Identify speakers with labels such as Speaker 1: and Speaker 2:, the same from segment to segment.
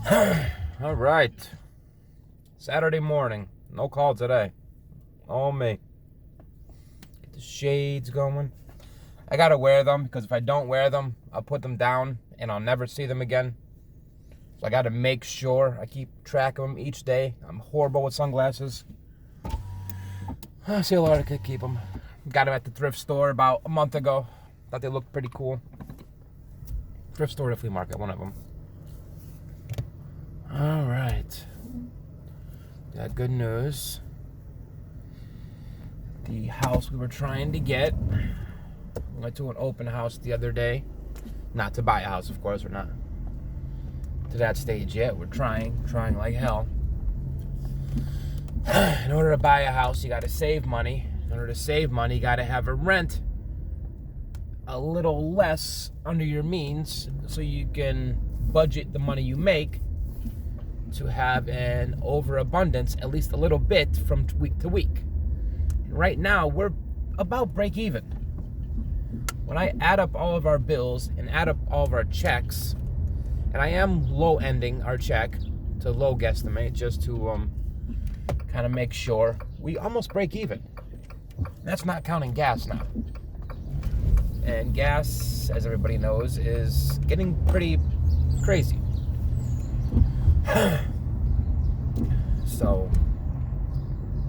Speaker 1: All right. Saturday morning. No call today. All me. Get the shades going. I gotta wear them because if I don't wear them, I'll put them down and I'll never see them again. So I gotta make sure I keep track of them each day. I'm horrible with sunglasses. I see a lot of kids keep them. Got them at the thrift store about a month ago. Thought they looked pretty cool. Thrift store or the flea market, one of them. All right. Got good news. The house we were trying to get. We went to an open house the other day. Not to buy a house, of course. We're not to that stage yet. We're trying like hell. In order to buy a house, you got to save money. In order to save money, you got to have a rent a little less under your means so you can budget the money you make to have an overabundance, at least a little bit, from week to week. And right now, we're about break even. When I add up all of our bills and add up all of our checks, and I am low ending our check to low guesstimate just to kind of make sure we almost break even. That's not counting gas now. And gas, as everybody knows, is getting pretty crazy. So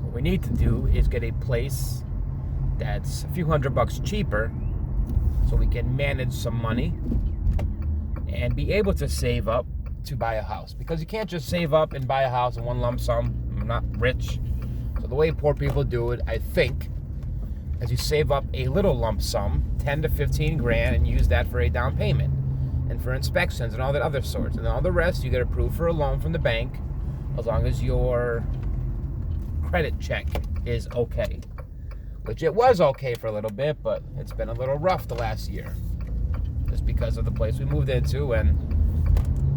Speaker 1: what we need to do is get a place that's a few $100 cheaper so we can manage some money and be able to save up to buy a house. Because you can't just save up and buy a house in one lump sum. I'm not rich. So the way poor people do it, I think, is you save up a little lump sum, 10 to 15 grand, and use that for a down payment and for inspections and all that other sorts. And all the rest, you get approved for a loan from the bank as long as your credit check is okay. Which it was okay for a little bit, but it's been a little rough the last year. Just because of the place we moved into, and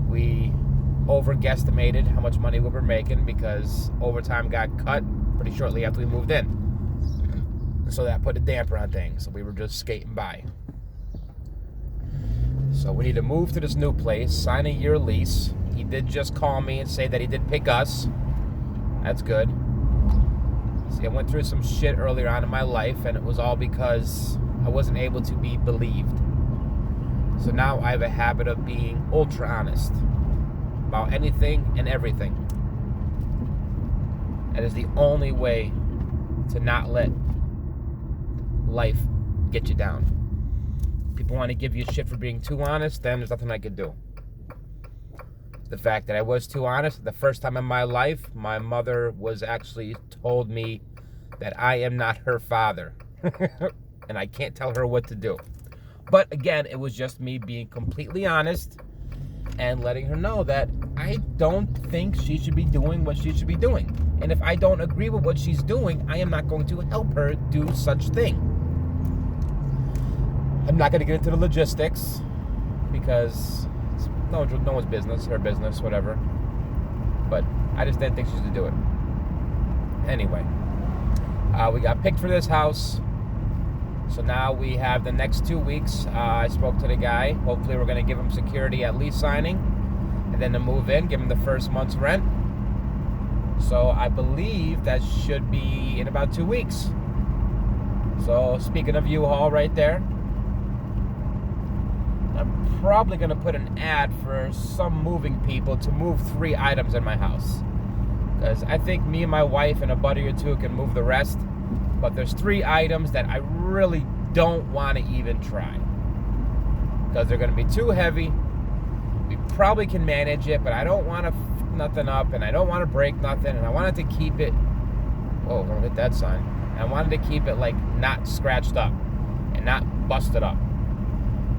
Speaker 1: we over-guesstimated how much money we were making because overtime got cut pretty shortly after we moved in. So that put a damper on things. So we were just skating by. So we need to move to this new place, sign a year lease. He did just call me and say that he did pick us. That's good. See, I went through some shit earlier on in my life, and it was all because I wasn't able to be believed. So now I have a habit of being ultra honest about anything and everything. That is the only way to not let life get you down. People want to give you shit for being too honest, then there's nothing I could do. The fact that I was too honest, the first time in my life, my mother was actually told me that I am not her father. And I can't tell her what to do. But again, it was just me being completely honest and letting her know that I don't think she should be doing what she should be doing. And if I don't agree with what she's doing, I am not going to help her do such thing. I'm not going to get into the logistics because it's no one's business, her business, whatever. But I just didn't think she should do it. Anyway, we got picked for this house. So now we have the next 2 weeks. I spoke to the guy. Hopefully we're going to give him security at lease signing. And then to move in, give him the first month's rent. So I believe that should be in about 2 weeks. So speaking of U-Haul right there, I'm probably going to put an ad for some moving people to move 3 items in my house. Because I think me and my wife and a buddy or two can move the rest. But there's 3 items that I really don't want to even try. Because they're going to be too heavy. We probably can manage it, but I don't want to f nothing up. And I don't want to break nothing. And I wanted to keep it... Whoa, don't hit that sign. I wanted to keep it like not scratched up. And not busted up.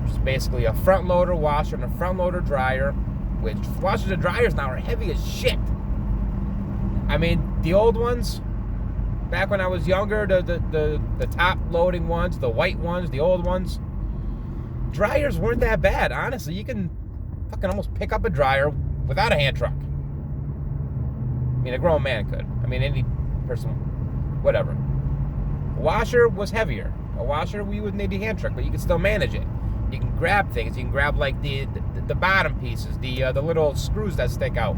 Speaker 1: Which is basically a front loader washer and a front loader dryer. Which washers and dryers now are heavy as shit. I mean, the old ones... Back when I was younger, the top loading ones, the white ones, the old ones, dryers weren't that bad, honestly. You can fucking almost pick up a dryer without a hand truck. I mean, a grown man could. I mean, any person, whatever. A washer was heavier. A washer, we would need a hand truck, but you could still manage it. You can grab things. You can grab like the bottom pieces, the little screws that stick out.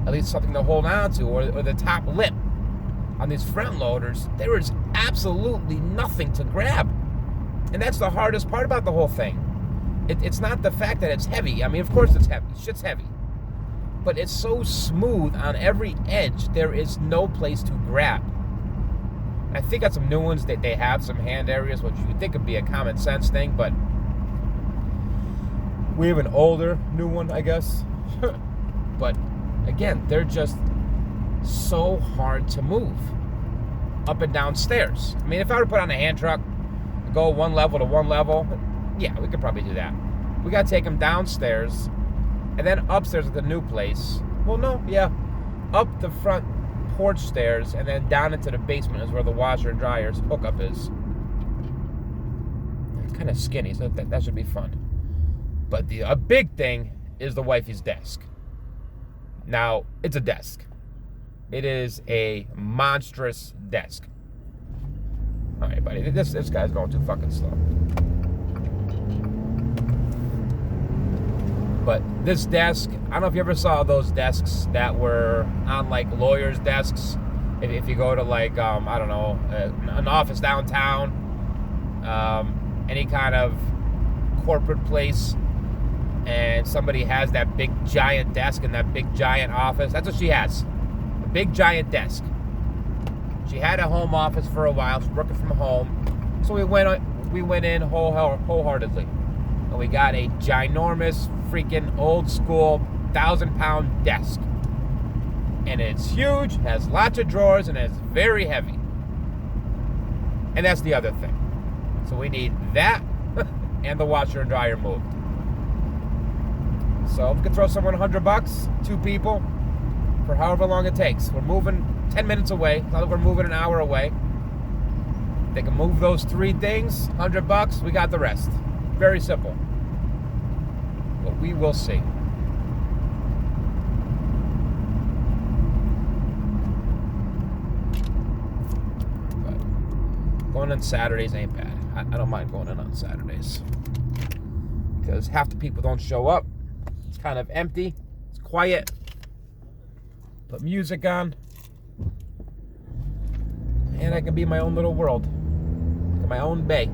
Speaker 1: At least something to hold on to, or the top lip. On these front loaders, there is absolutely nothing to grab. And that's the hardest part about the whole thing. It's not the fact that it's heavy. I mean, of course it's heavy. Shit's heavy. But it's so smooth on every edge, there is no place to grab. I think on some new ones that they have some hand areas, which you would think would be a common sense thing, but we have an older new one, I guess. But again, they're just so hard to move up and down stairs. I mean, if I were to put on a hand truck, go one level to one level, yeah, we could probably do that. We got to take them downstairs and then upstairs at the new place. Well, no, yeah. Up the front porch stairs and then down into the basement is where the washer and dryer's hookup is. It's kind of skinny, so that should be fun. But a big thing is the wifey's desk. Now, it's a desk. It is a monstrous desk. All right, buddy. This guy's going too fucking slow. But this desk, I don't know if you ever saw those desks that were on like lawyers' desks. If you go to like, I don't know, an office downtown, any kind of corporate place, and somebody has that big giant desk in that big giant office. That's what she has. A big giant desk. She had a home office for a while. She's working from home. So we went in wholeheartedly. And we got a ginormous, freaking old school 1,000-pound desk. And it's huge, has lots of drawers, and it's very heavy. And that's the other thing. So we need that and the washer and dryer moved. So we could throw someone $100, 2 people, for however long it takes. We're moving 10 minutes away. It's not like we're moving an hour away. They can move those 3 things, $100, we got the rest. Very simple. But we will see. But going on Saturdays ain't bad. I don't mind going in on Saturdays. Because half the people don't show up. It's kind of empty. It's quiet. Put music on. And I can be in my own little world. My own bay.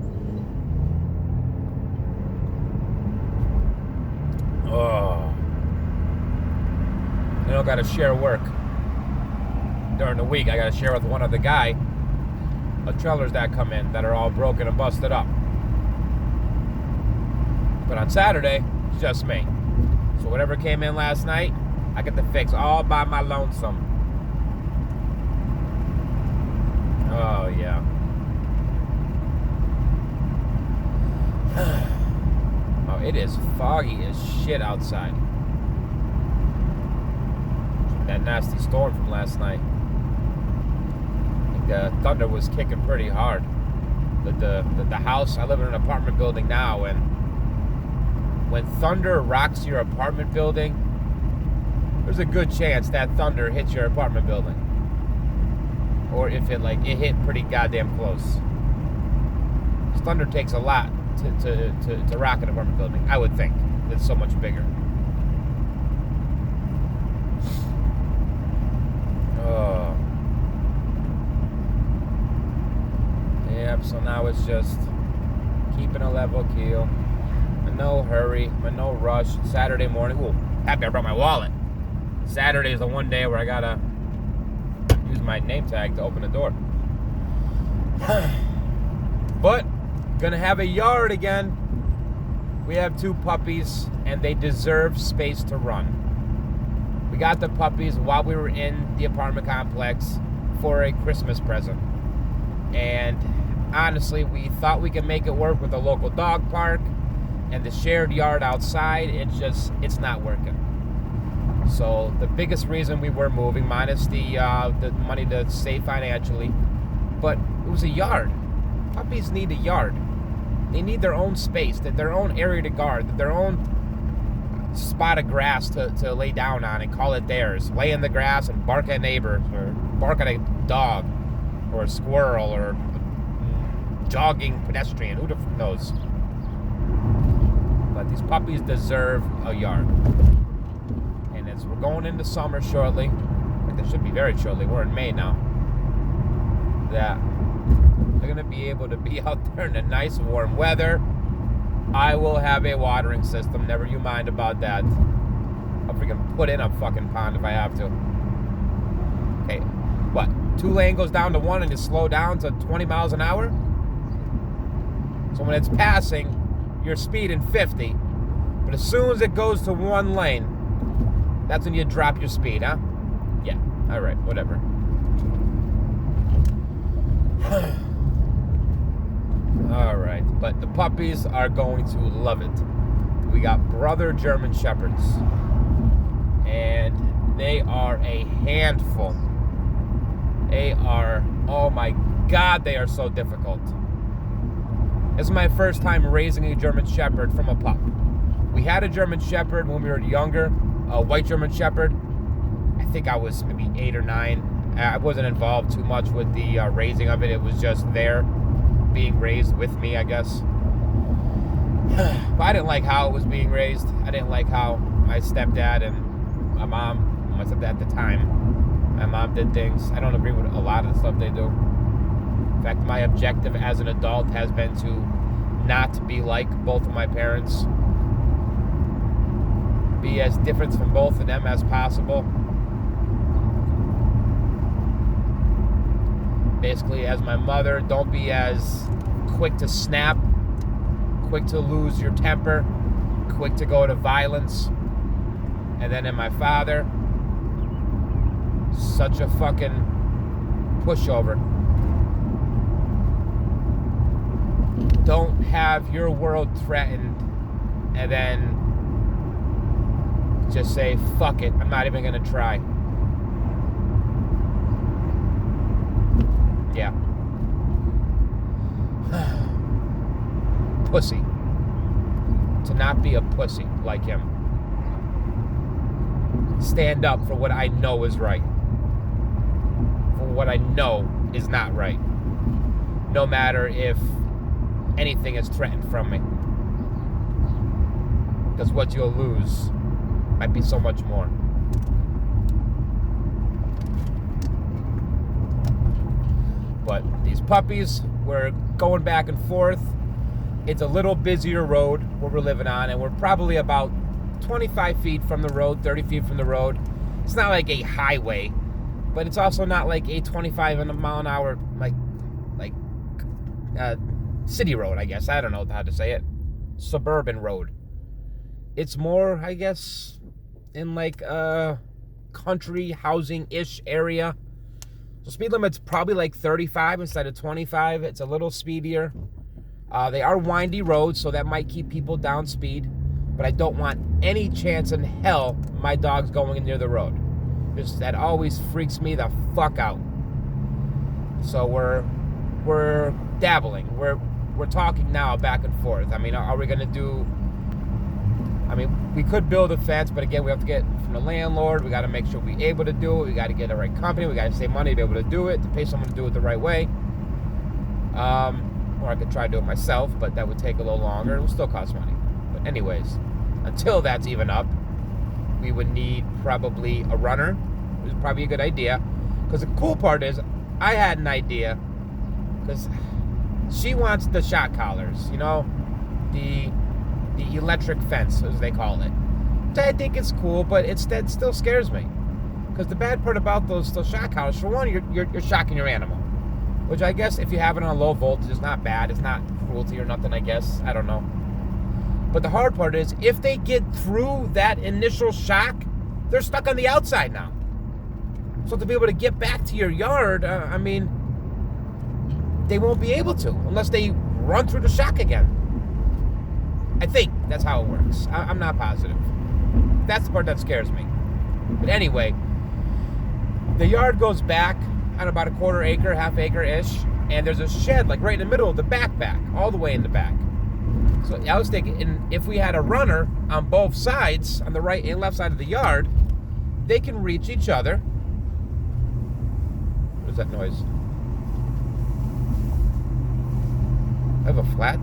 Speaker 1: Oh. You know, gotta share work. During the week, I gotta share with one other guy of trailers that come in that are all broken and busted up. But on Saturday, it's just me. So whatever came in last night, I get to fix all by my lonesome. Oh, yeah. Oh, it is foggy as shit outside. That nasty storm from last night. I think the thunder was kicking pretty hard. But the house, I live in an apartment building now, and when thunder rocks your apartment building, there's a good chance that thunder hits your apartment building. Or if it hit pretty goddamn close. Thunder takes a lot to rock an apartment building, I would think. It's so much bigger. Oh. Yep, so now it's just keeping a level keel. No hurry, no rush. Saturday morning. Ooh, happy I brought my wallet. Saturday is the one day where I gotta use my name tag to open the door. But gonna have a yard again. We have 2 puppies, and they deserve space to run. We got the puppies while we were in the apartment complex for a Christmas present. And honestly, we thought we could make it work with a local dog park and the shared yard outside. It's not working. So the biggest reason we were moving, minus the money to save financially, but it was a yard. Puppies need a yard. They need their own space, their own area to guard, their own spot of grass to lay down on and call it theirs. Lay in the grass and bark at neighbors, or bark at a dog, or a squirrel, or a jogging pedestrian. Who the f knows? But these puppies deserve a yard. And as we're going into summer shortly, it should be very shortly, we're in May now, that they're going to be able to be out there in the nice warm weather. I will have a watering system, never you mind about that. I'll freaking put in a fucking pond if I have to. Okay, what? 2 lane goes down to 1 and you slow down to 20 miles an hour? So when it's passing, you're speeding 50. But as soon as it goes to 1 lane, that's when you drop your speed, huh? Yeah, alright, whatever. Alright, but the puppies are going to love it. We got brother German Shepherds. And they are a handful. They are, oh my God, they are so difficult. This is my first time raising a German Shepherd from a pup. We had a German Shepherd when we were younger, a white German Shepherd. I think I was maybe 8 or 9. I wasn't involved too much with the raising of it. It was just there, being raised with me, I guess. But I didn't like how it was being raised. I didn't like how my stepdad and my mom, my stepdad at the time, my mom did things. I don't agree with a lot of the stuff they do. In fact, my objective as an adult has been to not be like both of my parents. Be as different from both of them as possible. Basically, as my mother, don't be as quick to snap, quick to lose your temper, quick to go to violence. And then in my father, such a fucking pushover. Don't have your world threatened and then just say, fuck it, I'm not even gonna try. Yeah. Pussy. To not be a pussy like him. Stand up for what I know is right. For what I know is not right. No matter if anything is threatened from me. Because what you'll lose might be so much more. But these puppies, we're going back and forth. It's a little busier road where we're living on, and we're probably about 25 feet from the road, 30 feet from the road. It's not like a highway, but it's also not like a 25 mile an hour city road, I guess. I don't know how to say it. Suburban road. It's more, I guess, in like a country housing-ish area. So speed limit's probably like 35 instead of 25. It's a little speedier. They are windy roads, so that might keep people down speed. But I don't want any chance in hell my dog's going near the road. That always freaks me the fuck out. So we're dabbling. We're talking now back and forth. I mean, are we gonna do? I mean, we could build a fence, but again, we have to get from the landlord. We got to make sure we're able to do it. We got to get the right company. We got to save money to be able to do it, to pay someone to do it the right way. Or I could try to do it myself, but that would take a little longer. It would still cost money. But anyways, until that's even up, we would need probably a runner. Which is probably a good idea. Because the cool part is, I had an idea. Because she wants the shot collars, you know, the electric fence, as they call it. Which I think it's cool, but it still scares me. Because the bad part about those shot collars, for one, you're shocking your animal. Which I guess if you have it on a low voltage, it's not bad. It's not cruelty or nothing, I guess. I don't know. But the hard part is, if they get through that initial shock, they're stuck on the outside now. So to be able to get back to your yard, I mean, they won't be able to unless they run through the shock again. I think that's how it works. I'm not positive. That's the part that scares me. But anyway, the yard goes back on about a quarter acre, half acre-ish, and there's a shed like right in the middle of the back, all the way in the back. So I was thinking, if we had a runner on both sides, on the right and left side of the yard, they can reach each other. What is that noise? I have a flat.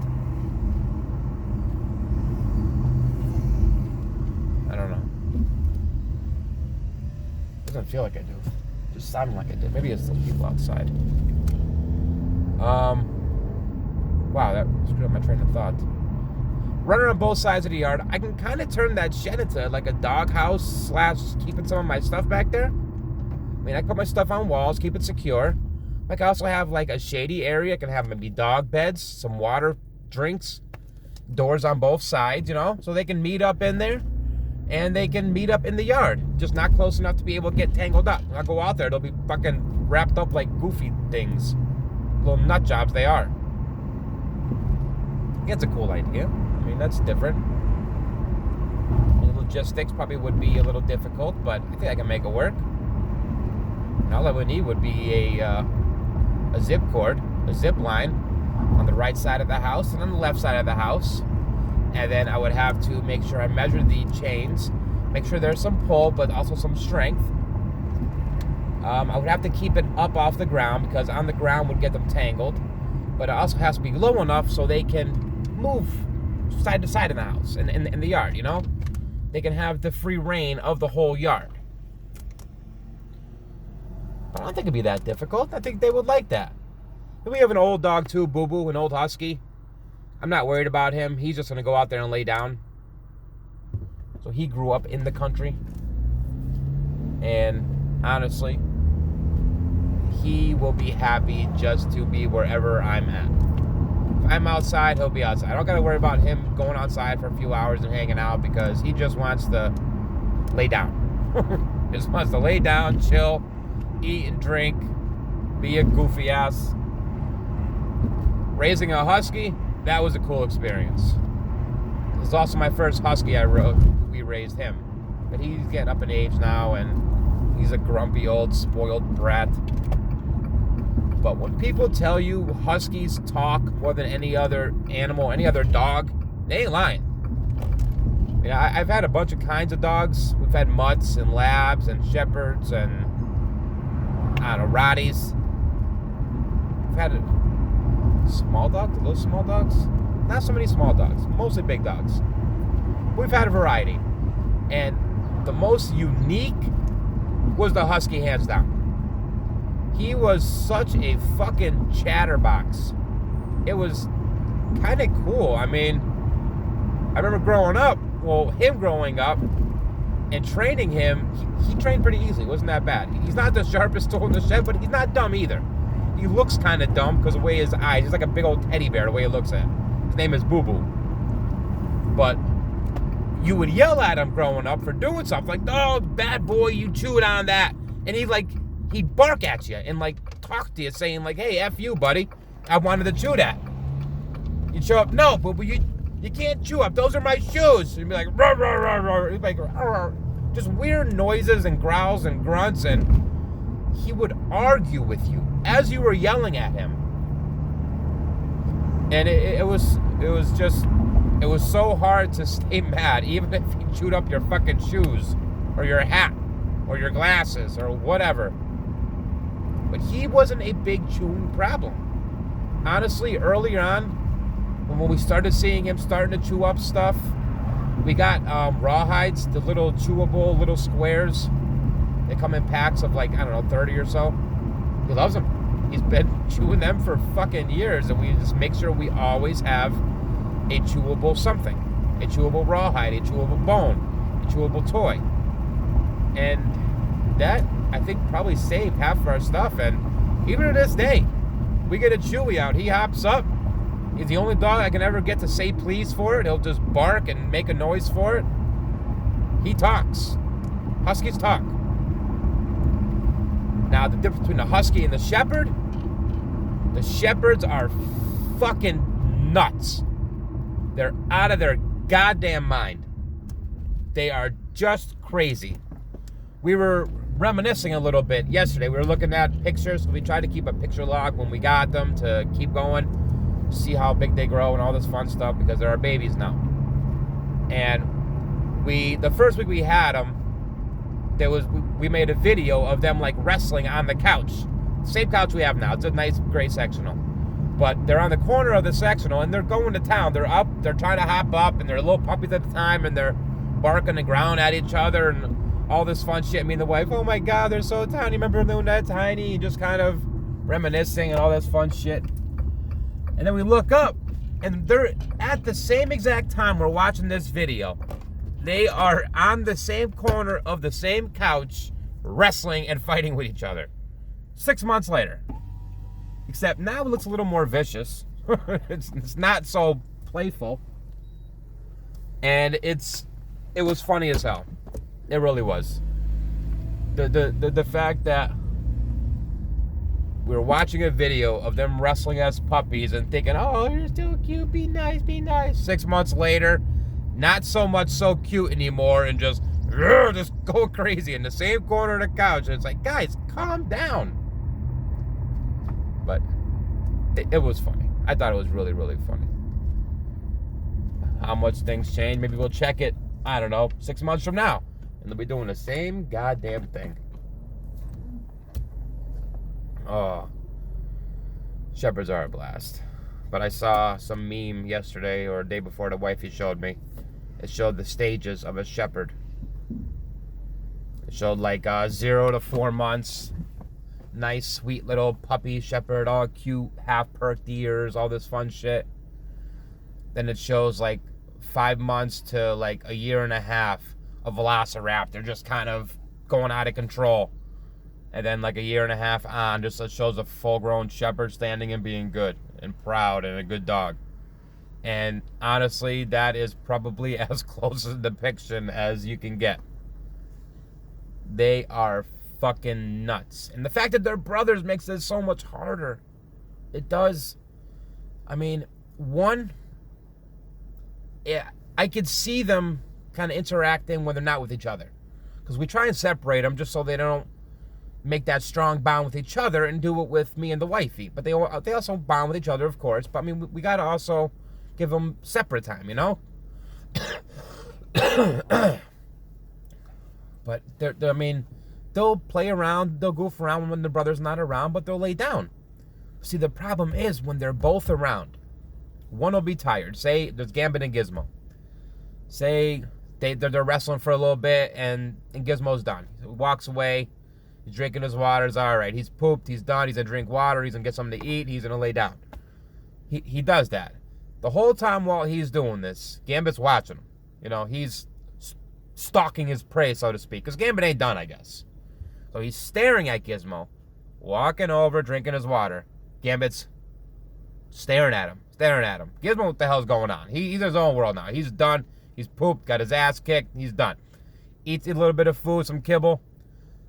Speaker 1: Doesn't feel like I do. Just sounding like I did. Maybe it's those people outside. Wow, that screwed up my train of thought. Running on both sides of the yard, I can kind of turn that shed into like a dog house / keeping some of my stuff back there. I mean, I put my stuff on walls, keep it secure. Like I also have like a shady area. I can have maybe dog beds, some water, drinks, doors on both sides, so they can meet up in there and they can meet up in the yard. Just not close enough to be able to get tangled up. When I go out there, they'll be fucking wrapped up like goofy things. Little nut jobs they are. Yeah, it's a cool idea. I mean, that's different. The logistics probably would be a little difficult, but I think I can make it work. And all I would need would be a zip cord, a zip line on the right side of the house and on the left side of the house. And then I would have to make sure I measure the chains, make sure there's some pull, but also some strength. I would have to keep it up off the ground because on the ground would get them tangled. But it also has to be low enough so they can move side to side in the house, in the yard, They can have the free reign of the whole yard. But I don't think it'd be that difficult. I think they would like that. And we have an old dog too, Boo Boo, an old husky. I'm not worried about him. He's just going to go out there and lay down. So he grew up in the country. And honestly, he will be happy just to be wherever I'm at. If I'm outside, he'll be outside. I don't got to worry about him going outside for a few hours and hanging out because he just wants to lay down. He just wants to lay down, chill, eat and drink, be a goofy ass. Raising a husky, that was a cool experience. This is also my first husky we raised him. But he's getting up in age now and he's a grumpy old spoiled brat. But when people tell you huskies talk more than any other animal, any other dog, they ain't lying. I mean, I've had a bunch of kinds of dogs. We've had mutts and labs and shepherds and Rotties. We've had small dogs, little small dogs. Not so many small dogs, mostly big dogs. We've had a variety. And the most unique was the husky, hands down. He was such a fucking chatterbox. It was kind of cool. I mean, I remember him growing up and training him, he trained pretty easily. It wasn't that bad. He's not the sharpest tool in the shed, but he's not dumb either. He looks kind of dumb because of the way his eyes, he's like a big old teddy bear the way he looks at him. His name is Boo Boo. But you would yell at him growing up for doing something like, oh, bad boy, you chewed on that. And he'd bark at you and talk to you saying hey, F you, buddy. I wanted to chew that. You'd show up, no, Boo Boo, you can't chew up. Those are my shoes. You'd be like, rah, rah, rah, rah. He'd be like, rah, rah. Just weird noises and growls and grunts, and he would argue with you as you were yelling at him. And it was so hard to stay mad, even if he chewed up your fucking shoes or your hat or your glasses or whatever. But he wasn't a big chewing problem. Honestly, earlier on, when we started seeing him starting to chew up stuff, we got rawhides, the little chewable little squares. They come in packs of 30 or so. He loves them. He's been chewing them for fucking years, and we just make sure we always have a chewable something. A chewable rawhide, a chewable bone, a chewable toy. And that, I think, probably saved half of our stuff. And even to this day, we get a Chewy out. He hops up. He's the only dog I can ever get to say please for it. He'll just bark and make a noise for it. He talks. Huskies talk. Now, the difference between the husky and the shepherds are fucking nuts. They're out of their goddamn mind. They are just crazy. We were reminiscing a little bit yesterday. We were looking at pictures. We tried to keep a picture log when we got them to keep going, see how big they grow and all this fun stuff because they're our babies now. And the first week we had them, we made a video of them wrestling on the couch. Same couch we have now. It's a nice gray sectional. But they're on the corner of the sectional and they're going to town. They're up, they're trying to hop up, and they're little puppies at the time, and they're barking and growling at each other and all this fun shit. Me and the wife, oh my God, they're so tiny. Remember when they're that tiny? And just kind of reminiscing and all this fun shit. And then we look up, and they're at the same exact time we're watching this video. They are on the same corner of the same couch, wrestling and fighting with each other. 6 months later. Except now it looks a little more vicious. It's not so playful. And it was funny as hell. It really was. The fact that we were watching a video of them wrestling as puppies and thinking, oh, you're so cute, be nice, be nice. 6 months later, not so much so cute anymore, and just go crazy in the same corner of the couch. And it's like, guys, calm down. But it was funny. I thought it was really, really funny. How much things change? Maybe we'll check it, I don't know, 6 months from now. And they'll be doing the same goddamn thing. Oh. Shepherds are a blast. But I saw some meme yesterday or a day before the wifey showed me. It showed the stages of a shepherd. It showed like 0 to 4 months. Nice, sweet little puppy shepherd, all cute, half-perked ears, all this fun shit. Then it shows like 5 months to like a year and a half of Velociraptor just kind of going out of control. And then like a year and a half on, just it shows a full-grown shepherd standing and being good and proud and a good dog. And honestly, that is probably as close a depiction as you can get. They are fucking nuts. And the fact that they're brothers makes it so much harder. It does. I mean, one, yeah, I could see them kind of interacting when they're not with each other. Because we try and separate them just so they don't make that strong bond with each other and do it with me and the wifey. But they also bond with each other, of course. But I mean, we got to also give them separate time, you know? But I mean, they'll play around, they'll goof around when the brother's not around, but they'll lay down. See, the problem is when they're both around, one will be tired. Say there's Gambit and Gizmo. Say they're wrestling for a little bit and Gizmo's done. He walks away, he's drinking his water, it's all right. He's pooped, he's done, he's gonna drink water, he's gonna get something to eat, he's gonna lay down. He does that. The whole time while he's doing this, Gambit's watching him. You know, he's stalking his prey, so to speak, because Gambit ain't done, I guess. So he's staring at Gizmo, walking over, drinking his water. Gambit's staring at him. Gizmo, what the hell's going on? He's in his own world now. He's done. He's pooped, got his ass kicked. He's done. Eats a little bit of food, some kibble.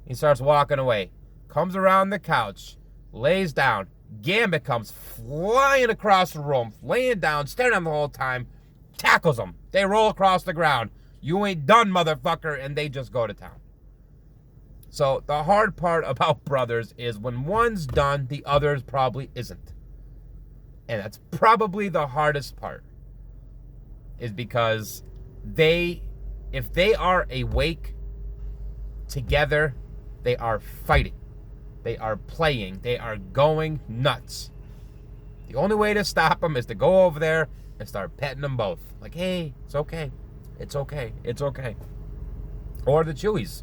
Speaker 1: He starts walking away. Comes around the couch, lays down. Gambit comes flying across the room, laying down, staring at him the whole time, tackles him. They roll across the ground. You ain't done, motherfucker, and they just go to town. So the hard part about brothers is when one's done, the other probably isn't. And that's probably the hardest part. Is because if they are awake together, they are fighting. They are playing. They are going nuts. The only way to stop them is to go over there and start petting them both. Like, hey, it's okay. It's okay. It's okay. Or the Chewies.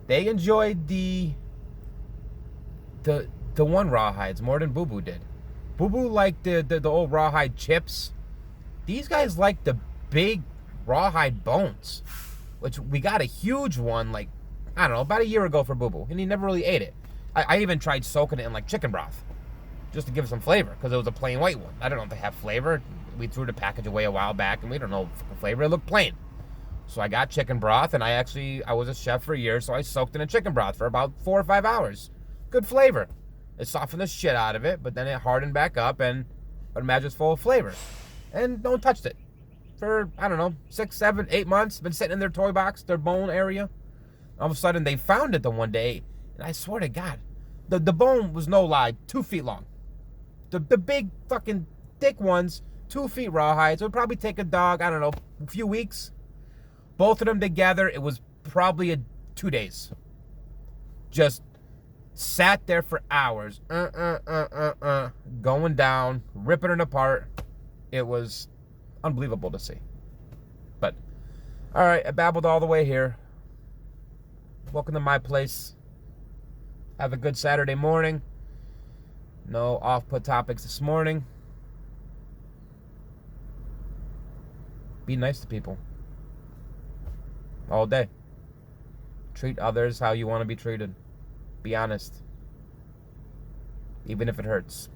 Speaker 1: They enjoyed the one Rawhides more than Boo Boo did. Boo Boo liked the old Rawhide chips. These guys like the big Rawhide bones, which we got a huge one, like, I don't know, about a year ago for Boo Boo, and he never really ate it. I even tried soaking it in, like, chicken broth, just to give it some flavor, because it was a plain white one. I don't know if they have flavor. We threw the package away a while back, and we don't know flavor. It looked plain. So I got chicken broth, and I was a chef for a year, so I soaked it in chicken broth for about 4 or 5 hours. Good flavor. It softened the shit out of it, but then it hardened back up, and I would imagine it's full of flavor. And no one touched it. For, I don't know, 6, 7, 8 months, been sitting in their toy box, their bone area. All of a sudden, they found it the one day, and I swear to God, the bone was no lie, 2 feet long. The big fucking thick ones, 2 feet rawhide, so it would probably take a dog, I don't know, a few weeks. Both of them together, it was probably 2 days. Just sat there for hours, going down, ripping it apart. It was unbelievable to see. But, all right, I babbled all the way here. Welcome to my place. Have a good Saturday morning. No off-put topics this morning. Be nice to people. All day. Treat others how you want to be treated. Be honest. Even if it hurts.